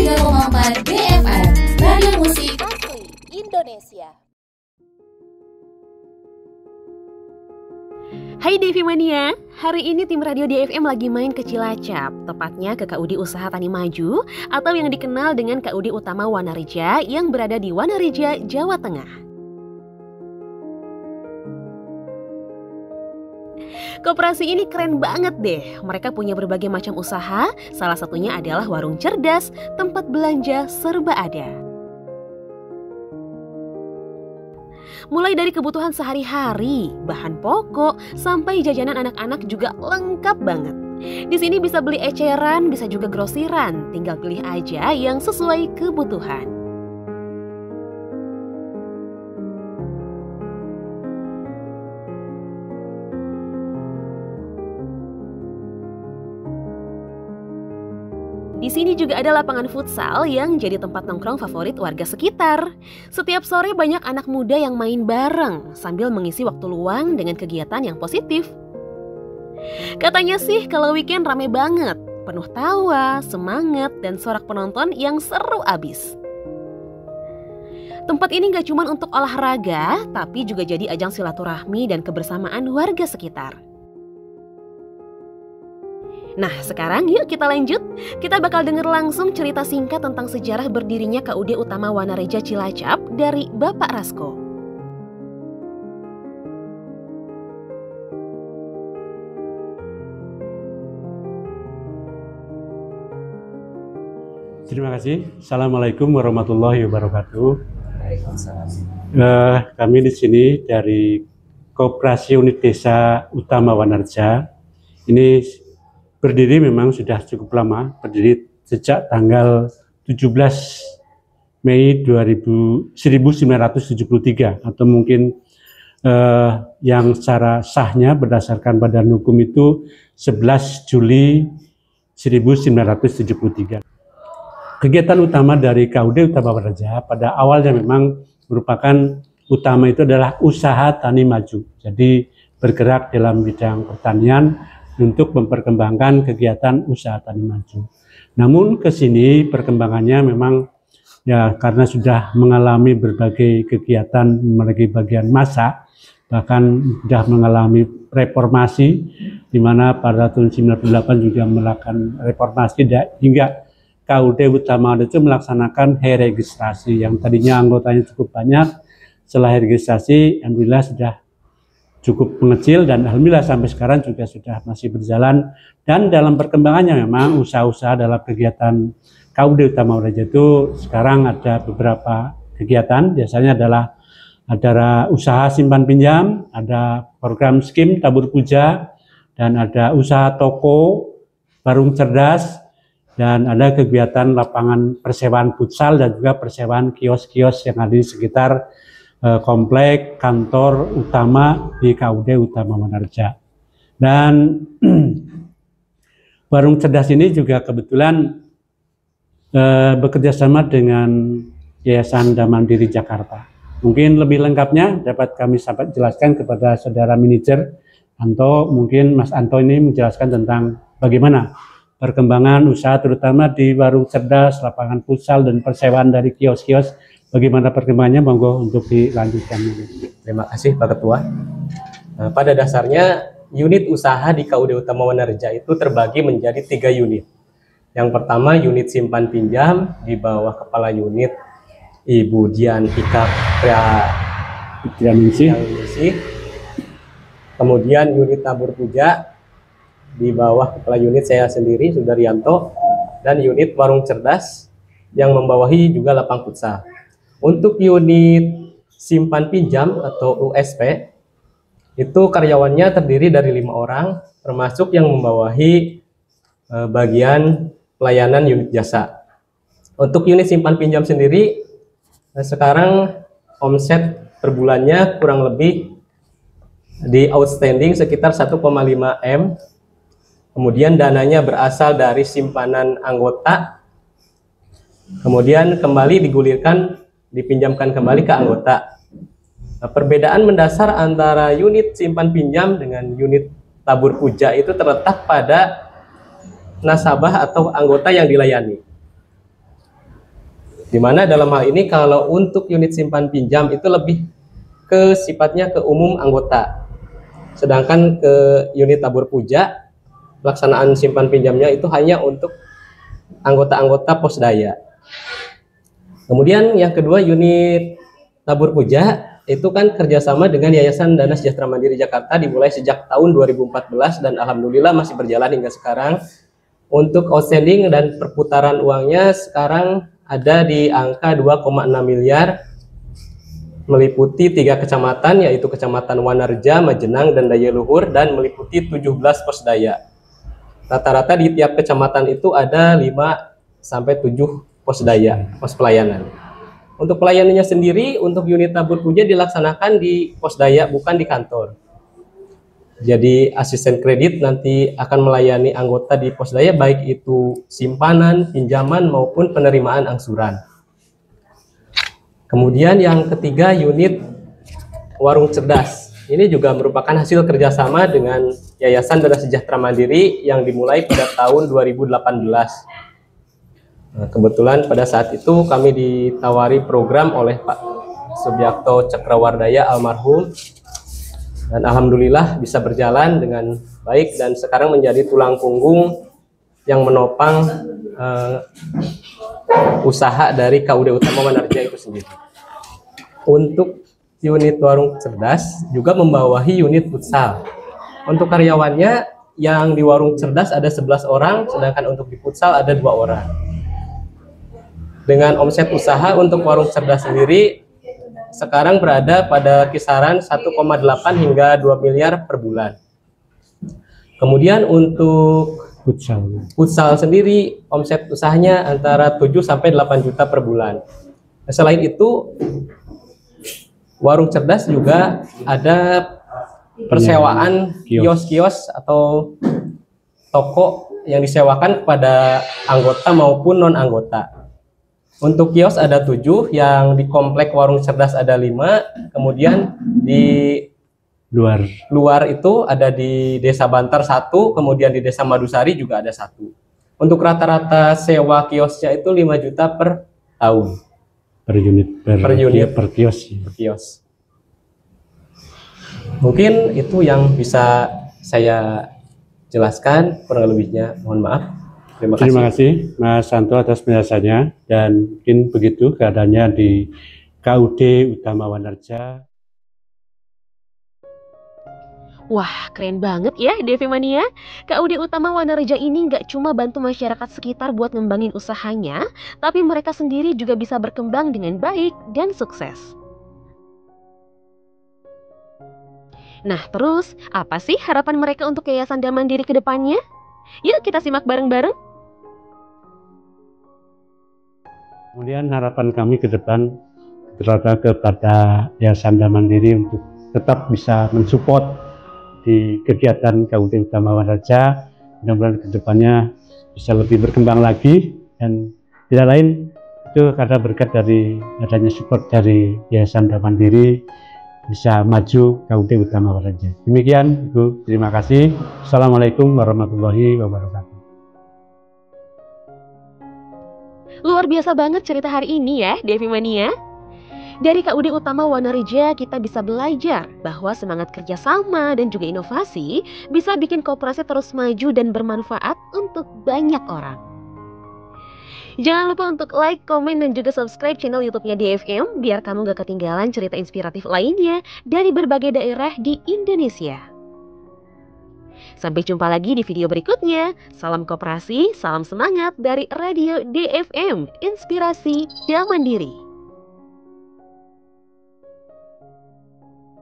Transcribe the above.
103,4 BFM, Radio Musik Asli Indonesia. Hai Devi Mania, hari ini tim Radio DFM lagi main ke Cilacap, tepatnya ke KUD Usaha Tani Maju atau yang dikenal dengan KUD Utama Wanareja yang berada di Wanareja, Jawa Tengah. Koperasi ini keren banget deh, mereka punya berbagai macam usaha, salah satunya adalah warung cerdas, tempat belanja serba ada. Mulai dari kebutuhan sehari-hari, bahan pokok, sampai jajanan anak-anak juga lengkap banget. Di sini bisa beli eceran, bisa juga grosiran, tinggal pilih aja yang sesuai kebutuhan. Di sini juga ada lapangan futsal yang jadi tempat nongkrong favorit warga sekitar. Setiap sore banyak anak muda yang main bareng sambil mengisi waktu luang dengan kegiatan yang positif. Katanya sih kalau weekend rame banget, penuh tawa, semangat, dan sorak penonton yang seru abis. Tempat ini gak cuma untuk olahraga, tapi juga jadi ajang silaturahmi dan kebersamaan warga sekitar. Nah, sekarang yuk kita lanjut. Kita bakal denger langsung cerita singkat tentang sejarah berdirinya KUD Utama Wanareja Cilacap dari Bapak Rasko. Terima kasih. Assalamualaikum warahmatullahi wabarakatuh. Kami di sini dari Koperasi Unit Desa Utama Wanareja. Ini berdiri memang sudah cukup lama, berdiri sejak tanggal 17 Mei 1973 atau mungkin yang secara sahnya berdasarkan badan hukum itu 11 Juli 1973. Kegiatan utama dari KUD Utama Wanareja pada awalnya memang merupakan utama itu adalah usaha tani maju. Jadi bergerak dalam bidang pertanian untuk memperkembangkan kegiatan usaha tani maju. Namun ke sini perkembangannya memang ya karena sudah mengalami berbagai kegiatan memiliki bagian masa, bahkan sudah mengalami reformasi di mana pada tahun 98 juga melakukan reformasi hingga KUD Utama itu melaksanakan registrasi yang tadinya anggotanya cukup banyak. Setelah registrasi alhamdulillah sudah cukup mengecil dan alhamdulillah sampai sekarang juga sudah masih berjalan. Dan dalam perkembangannya memang usaha-usaha dalam kegiatan KUD Utama Wanareja itu sekarang ada beberapa kegiatan, biasanya adalah ada usaha simpan pinjam, ada program skim tabur puja, dan ada usaha toko, warung cerdas, dan ada kegiatan lapangan persewaan futsal dan juga persewaan kios-kios yang ada di sekitar komplek kantor utama di KUD Utama Wanareja. Dan warung cerdas ini juga kebetulan bekerjasama dengan Yayasan Mandiri Jakarta. Mungkin lebih lengkapnya dapat kami jelaskan kepada saudara manajer Anto. Mungkin Mas Anto ini menjelaskan tentang bagaimana perkembangan usaha terutama di warung cerdas, lapangan futsal, dan persewaan dari kios-kios. Bagaimana perkembangannya, monggo untuk dilanjutkan. Terima kasih Pak Ketua. Pada dasarnya unit usaha di KUD Utama Wanareja itu terbagi menjadi 3 unit. Yang pertama unit simpan pinjam di bawah kepala unit Ibu Dian Ika Prianingsih. Kemudian unit tabur puja di bawah kepala unit saya sendiri Sudaryanto, dan unit warung cerdas yang membawahi juga lapang futsal. Untuk unit simpan pinjam atau USP, itu karyawannya terdiri dari 5 orang, termasuk yang membawahi bagian pelayanan unit jasa. Untuk unit simpan pinjam sendiri, sekarang omset per bulannya kurang lebih di outstanding sekitar 1,5 M. Kemudian dananya berasal dari simpanan anggota, kemudian kembali digulirkan, dipinjamkan kembali ke anggota. Nah, perbedaan mendasar antara unit simpan pinjam dengan unit tabur puja itu terletak pada nasabah atau anggota yang dilayani. Dimana dalam hal ini kalau untuk unit simpan pinjam itu lebih ke sifatnya ke umum anggota. Sedangkan ke unit tabur puja, pelaksanaan simpan pinjamnya itu hanya untuk anggota-anggota Posdaya. Kemudian yang kedua, unit tabur puja itu kan kerjasama dengan Yayasan Dana Sejahtera Mandiri Jakarta dimulai sejak tahun 2014 dan alhamdulillah masih berjalan hingga sekarang. Untuk outstanding dan perputaran uangnya sekarang ada di angka 2,6 miliar, meliputi 3 kecamatan, yaitu Kecamatan Wanarja, Majenang, dan Daya Luhur, dan meliputi 17 posdaya. Rata-rata di tiap kecamatan itu ada 5-7 posdaya, pos pelayanan. Untuk pelayanannya sendiri, untuk unit tabur puja dilaksanakan di posdaya, bukan di kantor. Jadi asisten kredit nanti akan melayani anggota di posdaya, baik itu simpanan, pinjaman, maupun penerimaan angsuran. Kemudian yang ketiga, unit warung cerdas. Ini juga merupakan hasil kerjasama dengan Yayasan Dana Sejahtera Mandiri yang dimulai pada tahun 2018. Nah, kebetulan pada saat itu kami ditawari program oleh Pak Subiakto Cakrawardaya almarhum, dan alhamdulillah bisa berjalan dengan baik dan sekarang menjadi tulang punggung yang menopang usaha dari KUD Utama Wanarja itu sendiri. Untuk unit warung cerdas juga membawahi unit futsal. Untuk karyawannya yang di warung cerdas ada 11 orang, sedangkan untuk di futsal ada 2 orang. Dengan omset usaha untuk warung cerdas sendiri sekarang berada pada kisaran 1,8 hingga 2 miliar per bulan. Kemudian untuk futsal sendiri omset usahanya antara 7 sampai 8 juta per bulan. Selain itu warung cerdas juga ada persewaan kios-kios atau toko yang disewakan kepada anggota maupun non-anggota. Untuk kios ada 7, yang di komplek warung cerdas ada 5, kemudian di luar itu ada di Desa Bantar 1, kemudian di Desa Madusari juga ada 1. Untuk rata-rata sewa kiosnya itu 5 juta per tahun. Per unit per kios. Mungkin itu yang bisa saya jelaskan, kurang lebihnya mohon maaf. Terima kasih Mas Santo atas penjelasannya, dan mungkin begitu keadaannya di KUD Utama Wanarja. Wah, keren banget ya DV Mania. KUD Utama Wanarja ini nggak cuma bantu masyarakat sekitar buat ngembangin usahanya, tapi mereka sendiri juga bisa berkembang dengan baik dan sukses. Nah, terus apa sih harapan mereka untuk Yayasan Dana Mandiri ke depannya? Yuk kita simak bareng-bareng. Kemudian harapan kami ke depan kepada Yayasan Dana Mandiri untuk tetap bisa mensupport di kegiatan KUD Utama Wanarja. Mudah-mudahan ke depannya bisa lebih berkembang lagi, dan tidak lain itu karena berkat dari adanya support dari Yayasan Dana Mandiri bisa maju KUD Utama Wanarja. Demikian Ibu, terima kasih. Assalamualaikum warahmatullahi wabarakatuh. Luar biasa banget cerita hari ini ya DV Mania. Dari KUD Utama Wanarja kita bisa belajar bahwa semangat kerjasama dan juga inovasi bisa bikin koperasi terus maju dan bermanfaat untuk banyak orang. Jangan lupa untuk like, komen, dan juga subscribe channel YouTube-nya DFM biar kamu gak ketinggalan cerita inspiratif lainnya dari berbagai daerah di Indonesia. Sampai jumpa lagi di video berikutnya. Salam koperasi, salam semangat dari Radio DFM, Inspirasi Dana Mandiri.